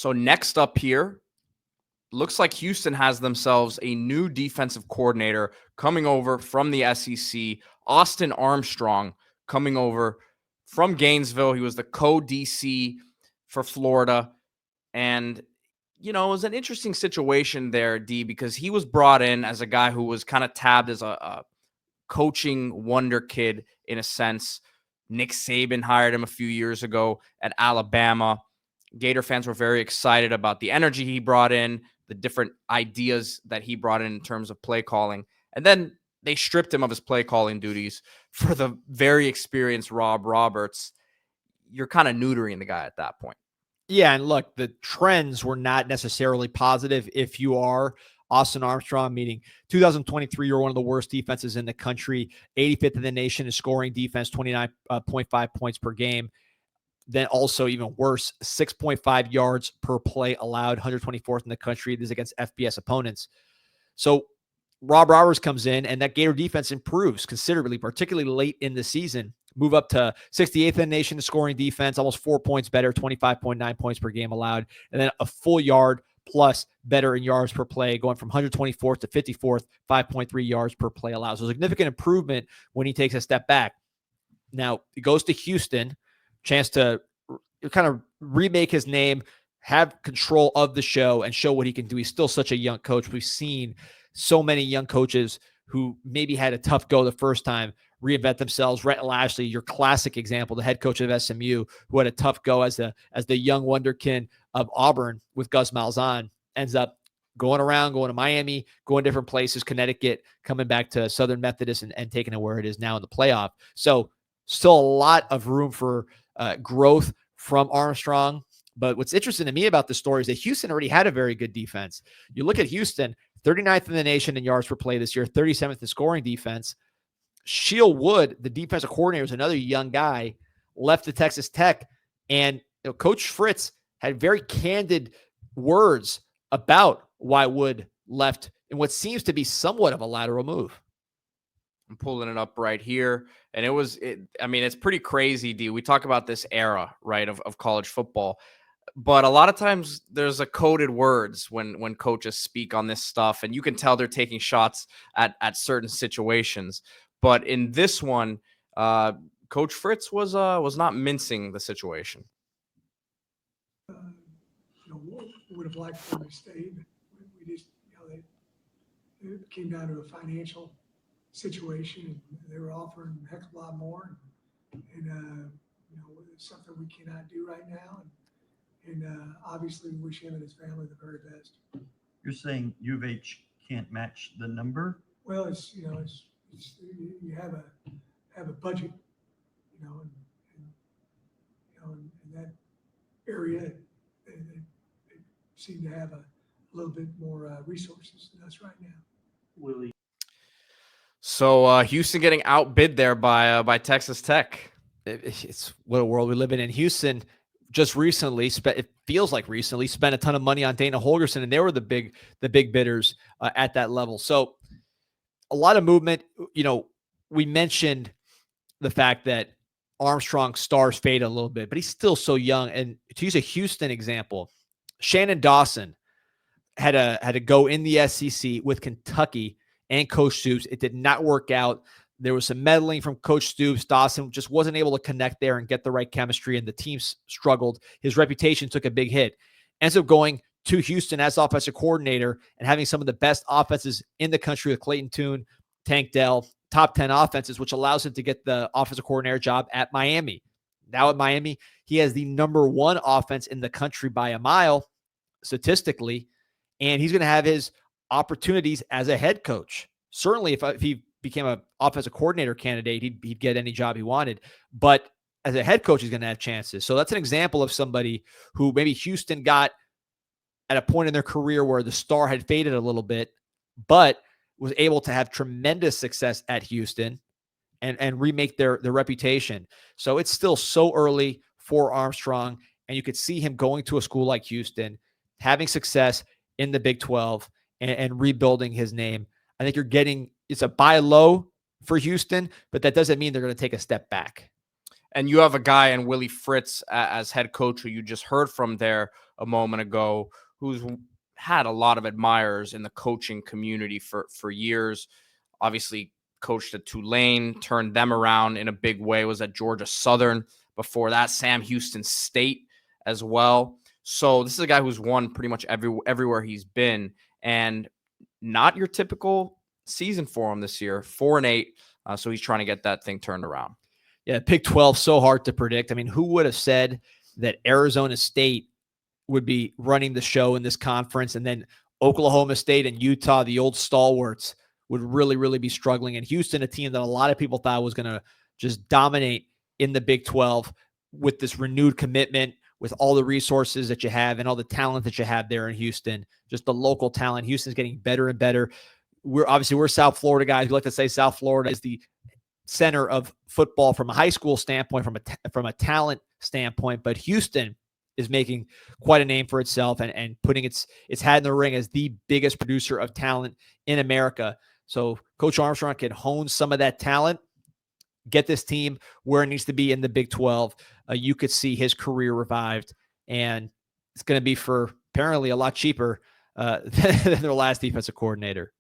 So next up here, looks like Houston has themselves a new defensive coordinator coming over from the SEC, Austin Armstrong, coming over from Gainesville. He was the co-DC for Florida. And, it was an interesting situation there, D, because he was brought in as a guy who was kind of tabbed as a coaching wonder kid in a sense. Nick Saban hired him a few years ago at Alabama. Gator fans were very excited about the energy he brought in, the different ideas that he brought in terms of play calling. And then they stripped him of his play calling duties for the very experienced Rob Roberts. You're kind of neutering the guy at that point. Yeah, and look, the trends were not necessarily positive if you are Austin Armstrong, meaning 2023, you're one of the worst defenses in the country, 85th in the nation in scoring defense, 29.5 points per game. Then also even worse, 6.5 yards per play allowed, 124th in the country. This is against FBS opponents. So Rob Roberts comes in, and that Gator defense improves considerably, particularly late in the season. Move up to 68th in the nation in scoring defense, almost 4 points better, 25.9 points per game allowed, and then a full yard plus better in yards per play, going from 124th to 54th, 5.3 yards per play allowed. So significant improvement when he takes a step back. Now, he goes to Houston, chance to kind of remake his name, have control of the show, and show what he can do. He's still such a young coach. We've seen so many young coaches who maybe had a tough go the first time reinvent themselves. Rhett Lashley, your classic example, the head coach of SMU, who had a tough go as the young wonderkin of Auburn with Gus Malzahn, ends up going around, going to Miami, going different places, Connecticut, coming back to Southern Methodist and taking it where it is now in the playoff. So still a lot of room for growth from Armstrong. But what's interesting to me about this story is that Houston already had a very good defense. You look at Houston, 39th in the nation in yards per play this year, 37th in scoring defense. Sheil Wood, the defensive coordinator, is another young guy, left to Texas Tech. And Coach Fritz had very candid words about why Wood left in what seems to be somewhat of a lateral move. I'm pulling it up right here. And it's pretty crazy, D. We talk about this era, right, of college football. But a lot of times there's a coded words when coaches speak on this stuff, and you can tell they're taking shots at certain situations. But in this one, Coach Fritz was not mincing the situation. Would have liked them to stay, but we just, it came down to a financial situation, and they were offering a heck of a lot more, and it's something we cannot do right now, and obviously we wish him and his family the very best. You're saying U of H can't match the number? Well, it's you have a budget, and in that area, they seem to have a little bit more resources than us right now. Willie. So Houston getting outbid there by Texas Tech. It's what a world we live in. And Houston just recently spent a ton of money on Dana Holgorsen, and they were the big bidders at that level. So a lot of movement. We mentioned the fact that Armstrong's stars fade a little bit, but he's still so young. And to use a Houston example, Shannon Dawson had to go in the SEC with Kentucky and Coach Stoops. It did not work out. There was some meddling from Coach Stoops. Dawson just wasn't able to connect there and get the right chemistry, and the team struggled. His reputation took a big hit. Ends up going to Houston as offensive coordinator and having some of the best offenses in the country with Clayton Tune, Tank Dell, top 10 offenses, which allows him to get the offensive coordinator job at Miami. Now at Miami, he has the number one offense in the country by a mile, statistically, and he's going to have his opportunities as a head coach. Certainly, if he became an offensive coordinator candidate, he'd get any job he wanted. But as a head coach, he's going to have chances. So that's an example of somebody who maybe Houston got at a point in their career where the star had faded a little bit, but was able to have tremendous success at Houston and remake their reputation. So it's still so early for Armstrong, and you could see him going to a school like Houston, having success in the Big 12 and rebuilding his name. I think it's a buy low for Houston, but that doesn't mean they're going to take a step back. And you have a guy in Willie Fritz as head coach who you just heard from there a moment ago, who's had a lot of admirers in the coaching community for years. Obviously coached at Tulane, turned them around in a big way, was at Georgia Southern. Before that, Sam Houston State as well. So this is a guy who's won pretty much everywhere he's been, and not your typical season for him this year, 4-8. So he's trying to get that thing turned around. Yeah, Big 12, so hard to predict. I mean, who would have said that Arizona State would be running the show in this conference, and then Oklahoma State and Utah, the old stalwarts, would really, really be struggling. And Houston, a team that a lot of people thought was going to just dominate in the Big 12 with this renewed commitment, with all the resources that you have and all the talent that you have there in Houston, just the local talent. Houston's getting better and better. We're South Florida guys. We like to say South Florida is the center of football from a high school standpoint, from a talent standpoint, but Houston is making quite a name for itself and putting its hat in the ring as the biggest producer of talent in America. So Coach Armstrong can hone some of that talent, get this team where it needs to be in the Big 12. You could see his career revived, and it's going to be for apparently a lot cheaper than their last defensive coordinator.